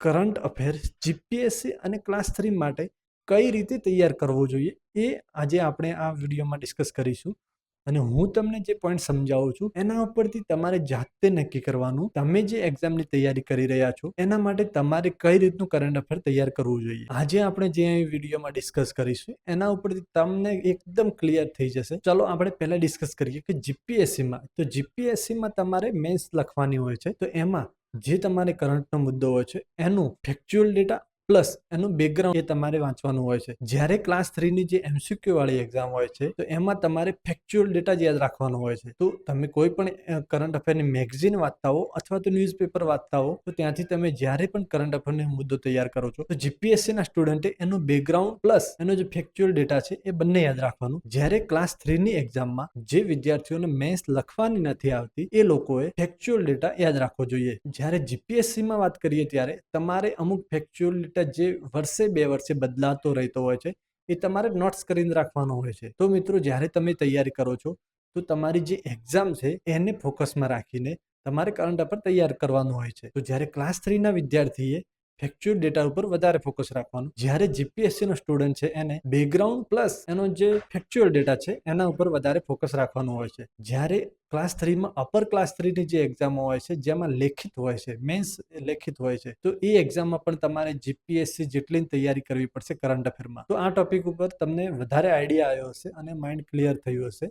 Current affairs GPSC અને class 3 માટે કઈ રીતે તૈયાર કરવો જોઈએ એ આજે આપણે આ વિડીયોમાં ડિસ્કસ કરીશું. અને હું તમને જે પોઈન્ટ સમજાવું છું એના ઉપરથી તમારે જાતે નક્કી કરવાનું તમે જે એક્ઝામની તૈયારી કરી રહ્યા છો એના માટે તમારે કઈ રીતનું કરંટ અફેર તૈયાર કરવું જોઈએ. આજે આપણે જે વિડીયોમાં ડિસ્કસ કરીશું એના ઉપરથી તમને એકદમ ક્લિયર થઈ જશે. ચલો આપણે પહેલા ડિસ્કસ કરીએ કે જીપીએસસીમાં તમારે મેન્સ લખવાની હોય છે, તો એમાં જે તમારે કરંટનો મુદ્દો હોય છે એનું ફેક્ચ્યુઅલ ડેટા પ્લસ એનું બેકગ્રાઉન્ડ એ તમારે વાંચવાનું હોય છે. જ્યારે ક્લાસ 3 ની જે એમસીક્યુ વાળી એક્ઝામ હોય છે તો એમાં તમારે ફેક્ચ્યુઅલ ડેટા જ યાદ રાખવાનો હોય છે. તો તમે કોઈ પણ કરંટ અફેરની મેગઝીન વાંચતા હો અથવા તો ન્યૂઝપેપર વાંચતા હો તો ત્યાંથી તમે જ્યારે પણ કરંટ અફેરનો મુદ્દો તૈયાર કરો છો તો જીપીએસસીના સ્ટુડન્ટે એનું બેકગ્રાઉન્ડ પ્લસ એનો જે ફેક્ચ્યુઅલ ડેટા છે એ બંને યાદ રાખવાનું. જ્યારે ક્લાસ 3 ની એક્ઝામમાં જે વિદ્યાર્થીઓને મેન્સ લખવાની નથી આવતી એ લોકોએ ફેક્ચ્યુઅલ ડેટા યાદ રાખવો જોઈએ. જ્યારે જીપીએસસીમાં વાત કરીએ ત્યારે તમારે અમુક ફેક્ચ્યુઅલ ડેટા જે વર્ષે 2 વર્ષે બદલાતો રહેતો હોય છે એ તમારે નોટ્સ કરીને રાખવાનો હોય છે. તો મિત્રો, જ્યારે તમે તૈયારી કરો છો તો તમારી જે એક્ઝામ છે એને ફોકસમાં રાખીને તમારે કરંટ અફેર તૈયાર કરવાનું હોય છે. તો જ્યારે ક્લાસ 3 ના વિદ્યાર્થીએ ફેક્ચ્યુઅલ ડેટા ઉપર વધારે ફોકસ રાખવાનું, જ્યારે જીપીએસસી નો સ્ટુડન્ટ છે એને બેકગ્રાઉન્ડ પ્લસ એનો જે ફેક્ચ્યુઅલ ડેટા છે એના ઉપર વધારે ફોકસ રાખવાનું હોય છે. જ્યારે ક્લાસ 3 માં અપર ક્લાસ 3 ની જે એક્ઝામો હોય છે જેમાં લેખિત હોય છે, મેન્સ લેખિત હોય છે, તો એ એક્ઝામમાં પણ તમારે જીપીએસસી જેટલી તૈયારી કરવી પડશે કરંટ અફેરમાં. તો આ ટોપિક ઉપર તમને વધારે આઈડિયા આવ્યો હશે અને માઇન્ડ ક્લિયર થયું હશે.